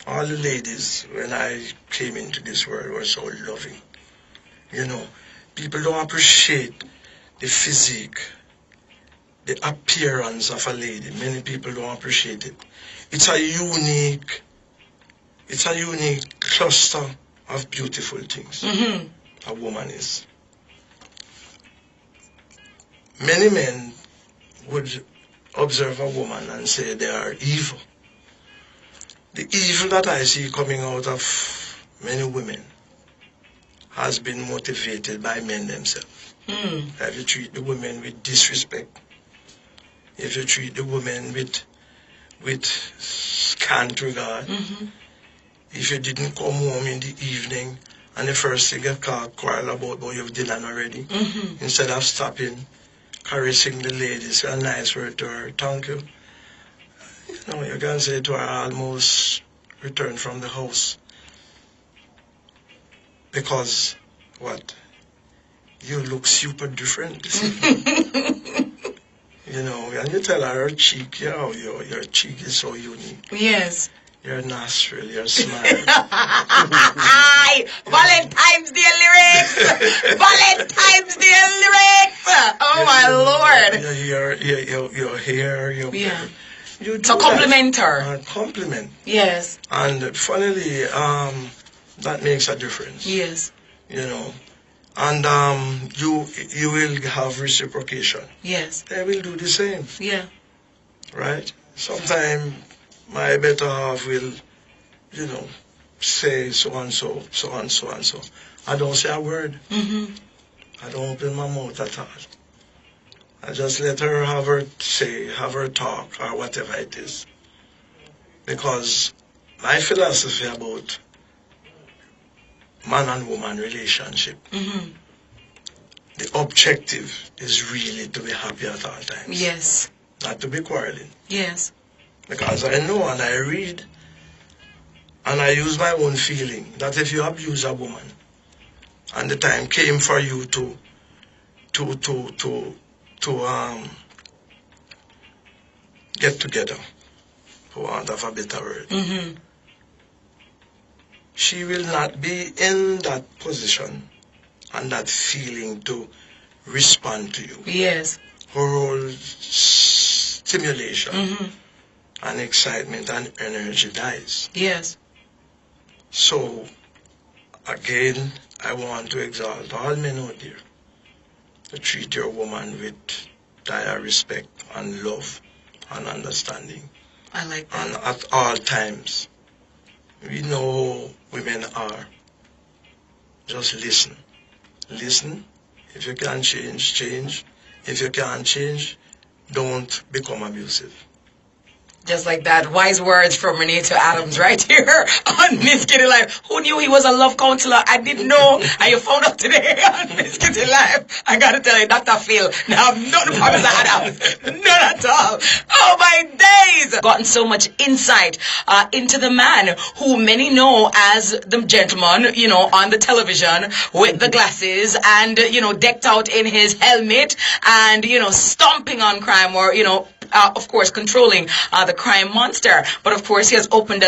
All the ladies, when I came into this world, were so loving. You know, people don't appreciate the physique, the appearance of a lady. Many people don't appreciate it. It's a unique cluster of beautiful things. A woman is. Many men would observe a woman and say they are evil. The evil that I see coming out of many women has been motivated by men themselves. If you treat the women with disrespect, if you treat the women with scant regard, if you didn't come home in the evening and the first thing you quarrel about, but you've dinner already, instead of stopping, caressing the lady, say a nice word to her, thank you. You know, you can say to her, I almost returned from the house. Because, what? You look super different this evening. You know, and When you tell her cheek, your cheek is so unique. Yes. Your nostril, your smile. Valentine's Day lyrics! Valentine's Day lyrics! Oh my Lord! Your hair, your Yeah. You do So compliment her. Compliment. Yes. And funnily, that makes a difference. Yes. You know. And you will have reciprocation. Yes. They will do the same. Yeah. Right? Sometimes my better half will, say so and so, so and so and so. I don't say a word. Mm-hmm. I don't open my mouth at all. I just let her have her say, have her talk, or whatever it is. Because my philosophy about man and woman relationship, Mm-hmm. the objective is really to be happy at all times. Yes. Not to be quarreling. Yes. Because I know and I read and I use my own feeling that if you abuse a woman and the time came for you to get together, for want of a better word, Mm-hmm. she will not be in that position and that feeling to respond to you. Yes. Her whole stimulation Mm-hmm. and excitement and energy dies. Yes. So, again, I want to exalt all men out there to treat your woman with dire respect and love and understanding. I like And that. at all times, we know how women are. Just listen. Listen. If you can change, change. If you can't change, don't become abusive. Just like that. Wise words from Renata Adams right here on Miss Kitty Live. Who knew he was a love counselor? I didn't know. And you found out today on Miss Kitty Live. I gotta tell you, Dr. Phil. Now, nothing from Mr. Adams. None at all. Oh my days. Gotten so much insight into the man who many know as the gentleman, on the television with the glasses and, decked out in his helmet and, stomping on crime or, of course, controlling the crime monster. But of course, he has opened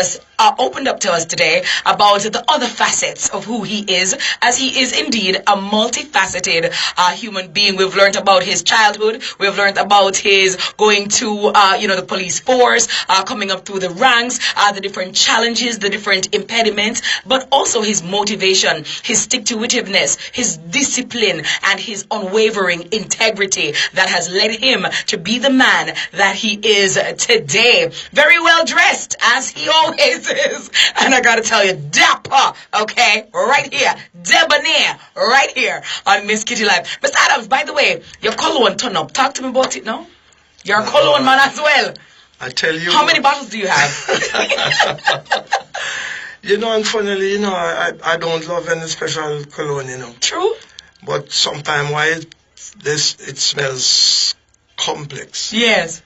up to us today about the other facets of who he is, as he is indeed a multifaceted human being. We've learned about his childhood. We've learned about his going to, the police force, coming up through the ranks, the different challenges, the different impediments, but also his motivation, his stick-to-itiveness, his discipline, and his unwavering integrity that has led him to be the man that he is today. Very well dressed, as he always is. And I gotta tell you, dapper, okay? Right here. Debonair, right here on Miss Kitty Live. Mr. Adams, by the way, your cologne turn up. Talk to me about it now. You're a cologne man as well. I tell you. How many bottles do you have? And funnily, I don't love any special cologne, True? But sometimes why it smells complex Yes.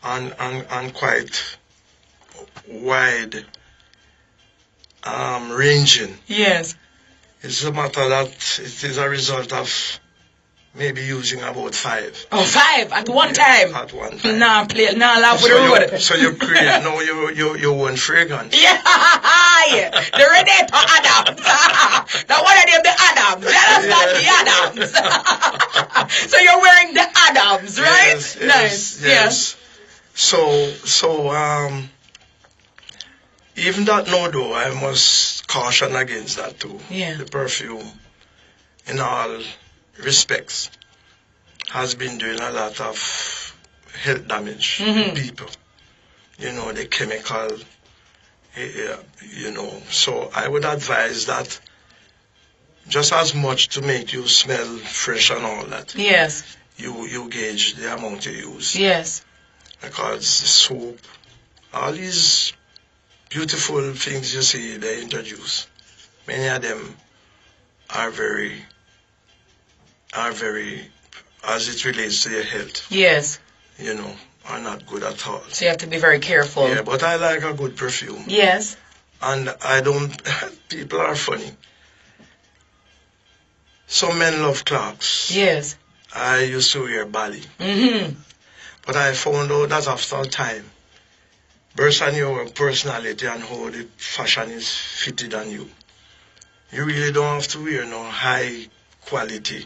and quite wide ranging. Yes. It's a matter that it is a result of maybe using about 5. Oh, 5 at one time. At one time. Nah, laugh with the road. So you create now your own fragrance. Yeah, the Renata Adams. The one of them, the Adams. You understand the Adams. So you're wearing the Adams, right? Yes, Nice. yes. So even that no though, I must caution against that too. Yeah. The perfume, in all respects, has been doing a lot of health damage to people. The chemical, So I would advise that just as much to make you smell fresh and all that, Yes. you gauge the amount you use. Yes. Because the soap, all these beautiful things you see they introduce, many of them are very, as it relates to your health, Yes. are not good at all. So you have to be very careful. Yeah, but I like a good perfume. Yes. And I don't, people are funny. Some men love Clarks. Yes. I used to wear Bali. Mm-hmm. But I found out that after time, based on your personality and how the fashion is fitted on you, you really don't have to wear no high quality,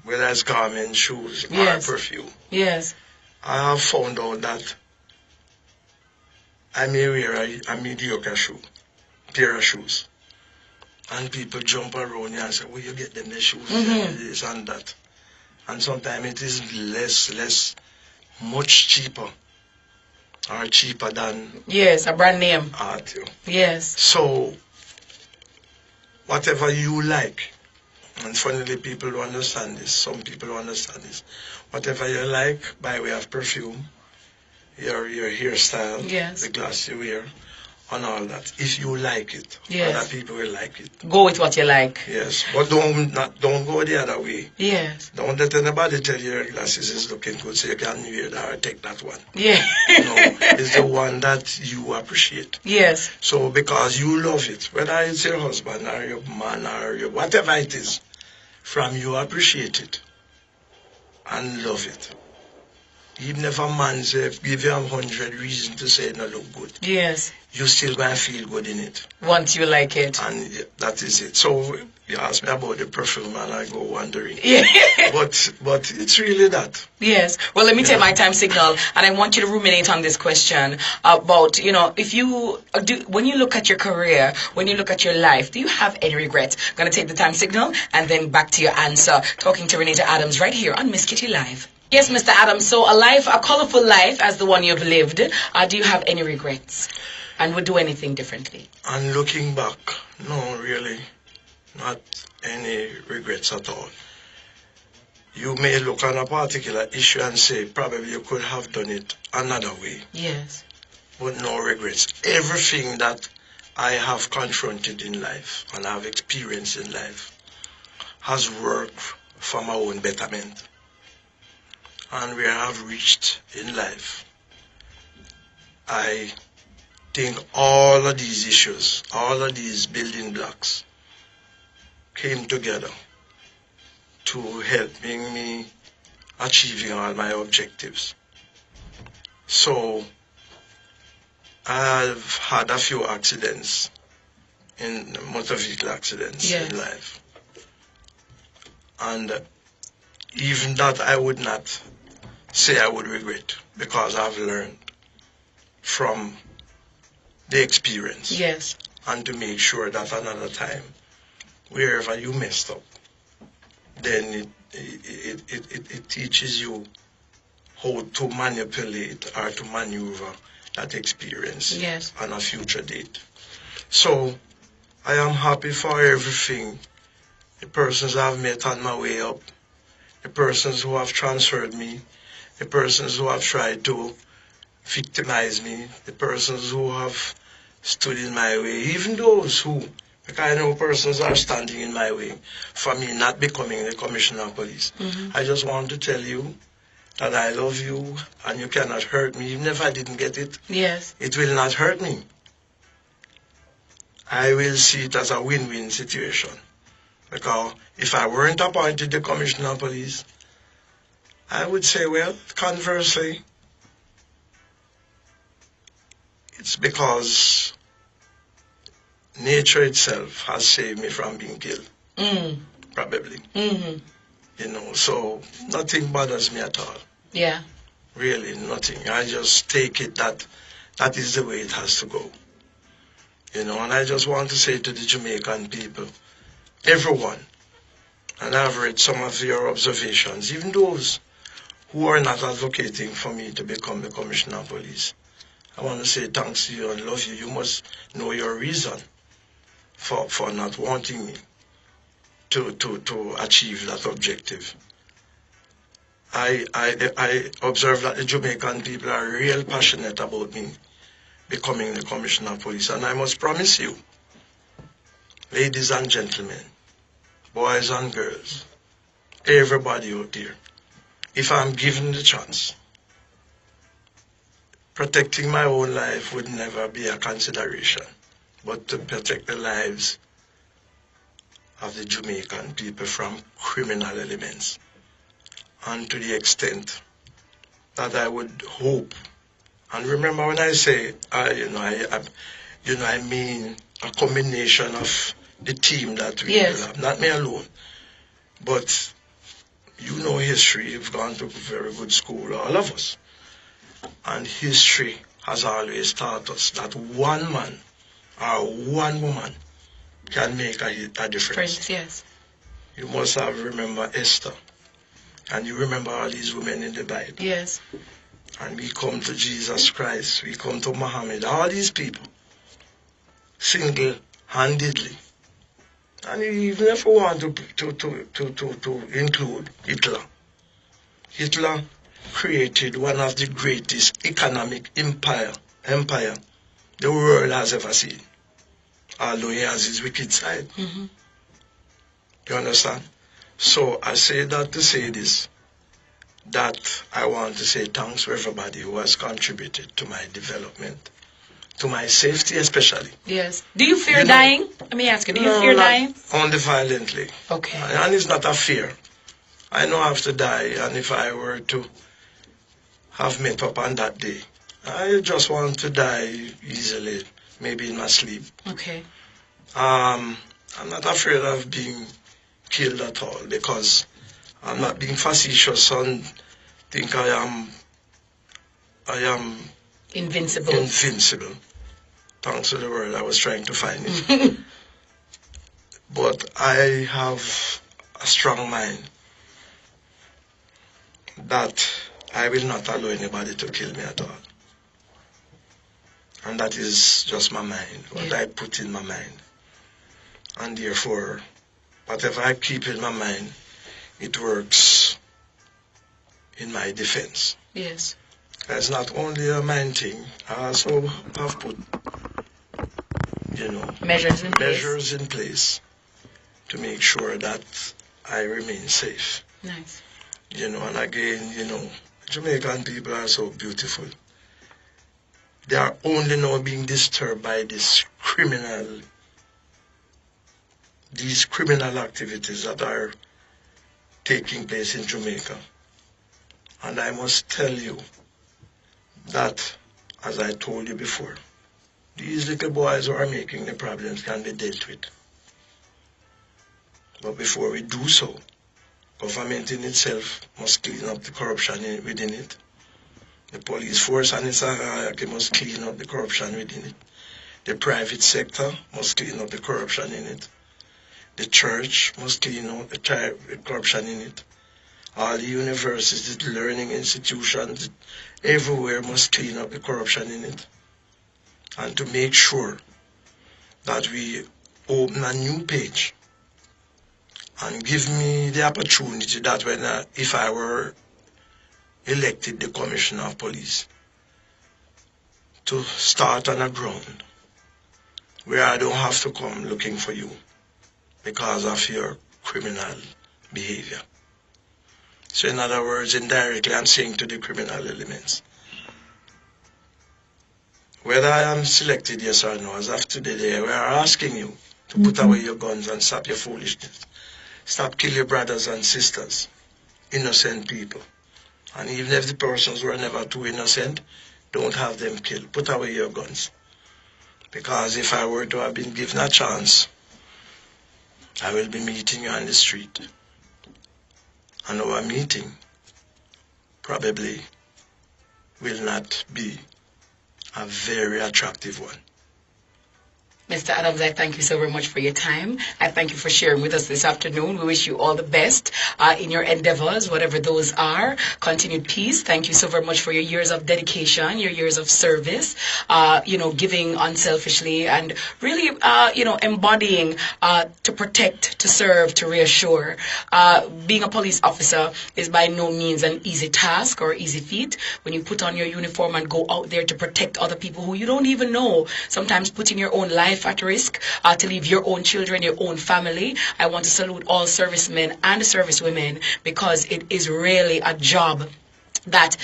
whether it's garments, shoes, Yes. or perfume. Yes. I have found out that I may wear a mediocre pair of shoes. And people jump around you and say, where you get them the shoes, this and that. And sometimes it is much cheaper, or cheaper than Yes, a brand name. art. Yes. So, whatever you like, and funnily people don't understand this, some people don't understand this, whatever you like by way of perfume, your hairstyle, Yes. the glass you wear, and all that, if you like it, Yes. other people will like it. Go with what you like. Yes, but don't go the other way. Yes. Don't let anybody tell you your glasses is looking good, so you can wear that or take that one. Yeah. No, it's the one that you appreciate. Yes. So because you love it, whether it's your husband or your man or your whatever it is, from you appreciate it and love it. Even if a man say, give you 100 reasons to say it not look good, Yes. you still gonna feel good in it. Once you like it. And that is it. So you ask me about the perfume and I go wondering. Yeah. But it's really that. Yes. Well, let me take my time signal, and I want you to ruminate on this question about, if you do, when you look at your career, when you look at your life, do you have any regrets? Gonna take the time signal, and then back to your answer. Talking to Renita Adams right here on Miss Kitty Live. Yes, Mr. Adams. So a colorful life as the one you've lived. Do you have any regrets, and would do anything differently? And looking back, no, really, not any regrets at all. You may look on a particular issue and say, probably you could have done it another way, Yes. but no regrets. Everything that I have confronted in life and have experienced in life has worked for my own betterment. And where I have reached in life, I think all of these issues, all of these building blocks came together to help me achieving all my objectives. So I've had a few accidents, in motor vehicle accidents Yes. in life. And even that I would not say I would regret, because I've learned from the experience. Yes. And to make sure that another time, wherever you messed up, then it teaches you how to manipulate or to maneuver that experience Yes. on a future date. So I am happy for everything, the persons I've met on my way up, the persons who have transferred me, the persons who have tried to victimize me, the persons who have stood in my way, even those who, because I know persons are standing in my way for me not becoming the commissioner of police. I just want to tell you that I love you and you cannot hurt me. Even if I didn't get it, Yes. it will not hurt me. I will see it as a win-win situation. Because if I weren't appointed the commissioner of police, I would say, well, conversely, it's because nature itself has saved me from being killed. Probably. So nothing bothers me at all. Yeah. Really, nothing. I just take it that is the way it has to go. And I just want to say to the Jamaican people, everyone, and I've read some of your observations, even those who are not advocating for me to become the commissioner of police. I want to say thanks to you and love you. You must know your reason for not wanting me to achieve that objective. I observe that the Jamaican people are real passionate about me becoming the commissioner of police. And I must promise you, ladies and gentlemen, boys and girls, everybody out there, if I'm given the chance, protecting my own life would never be a consideration, but to protect the lives of the Jamaican people from criminal elements. And to the extent that I would hope. And remember when I say, I mean a combination of the team that we Yes. will have, not me alone. But you know history, you've gone to very good school, all of us. And history has always taught us that one man or one woman can make a difference. Friends, yes. You must have remember Esther. And you remember all these women in the Bible. Yes. And we come to Jesus Christ, we come to Muhammad, all these people, single-handedly. And even if we want to include Hitler, Hitler created one of the greatest economic empire the world has ever seen. Although he has his wicked side. Mm-hmm. You understand? So I say that to say this, that I want to say thanks to everybody who has contributed to my development, to my safety especially. Yes. Do you fear You know- dying? Let me ask you, do you No, fear not dying? Only violently. Okay. And it's not a fear. I know I have to die, and if I were to have met up on that day, I just want to die easily, maybe in my sleep. Okay. I'm not afraid of being killed at all, because I'm not being facetious and think I am Invincible. invincible. Thanks to the word I was trying to find it. But I have a strong mind that I will not allow anybody to kill me at all. And that is just my mind, what Yeah. I put in my mind. And therefore, whatever I keep in my mind, it works in my defense. Yes. It's not only a mind thing, I also have put, Measures in place. measures in place to make sure that I remain safe. Nice. And again, Jamaican people are so beautiful. They are only now being disturbed by these criminal activities that are taking place in Jamaica. And I must tell you that, as I told you before, these little boys who are making the problems can be dealt with. But before we do so, government in itself must clean up the corruption within it. The police force and its hierarchy must clean up the corruption within it. The private sector must clean up the corruption in it. The church must clean up the corruption in it. All the universities, the learning institutions, everywhere must clean up the corruption in it. And to make sure that we open a new page and give me the opportunity that if I were elected the Commissioner of Police, to start on a ground where I don't have to come looking for you because of your criminal behavior. So in other words, indirectly I'm saying to the criminal elements, whether I am selected, yes or no, as of today, we are asking you to put away your guns and stop your foolishness. Stop killing your brothers and sisters, innocent people. And even if the persons were never too innocent, don't have them killed. Put away your guns. Because if I were to have been given a chance, I will be meeting you on the street. And our meeting probably will not be a very attractive one. Mr. Adams, I thank you so very much for your time. I thank you for sharing with us this afternoon. We wish you all the best in your endeavors, whatever those are. Continued peace. Thank you so very much for your years of dedication, your years of service, giving unselfishly and really, embodying to protect, to serve, to reassure. Being a police officer is by no means an easy task or easy feat. When you put on your uniform and go out there to protect other people who you don't even know, sometimes putting your own life at risk to leave your own children, your own family. I want to salute all servicemen and servicewomen because it is really a job that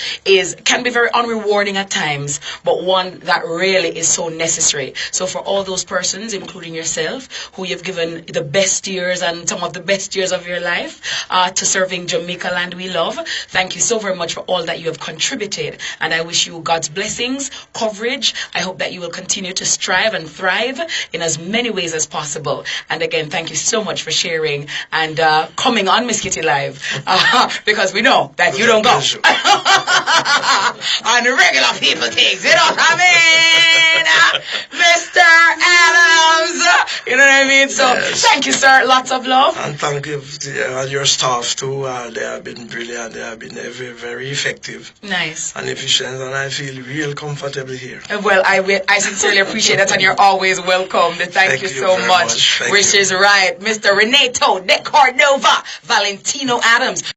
can be very unrewarding at times, but one that really is so necessary. So for all those persons, including yourself, who you've given the best years and some of the best years of your life to serving Jamaica land we love, thank you so very much for all that you have contributed. And I wish you God's blessings, coverage. I hope that you will continue to strive and thrive in as many ways as possible. And again, thank you so much for sharing and coming on Miss Kitty Live, because we know that you don't go on the regular people things, you know what I mean? Mr. Adams, you know what I mean? So thank you, sir. Lots of love. And thank you to your staff too. They have been brilliant. They have been very, very effective. Nice. And efficient, and I feel real comfortable here. Well, I sincerely appreciate that, and you're always welcome. Thank you so very much. Thank Which you. is right. Mr. Renato de Cordova, Valentino Adams.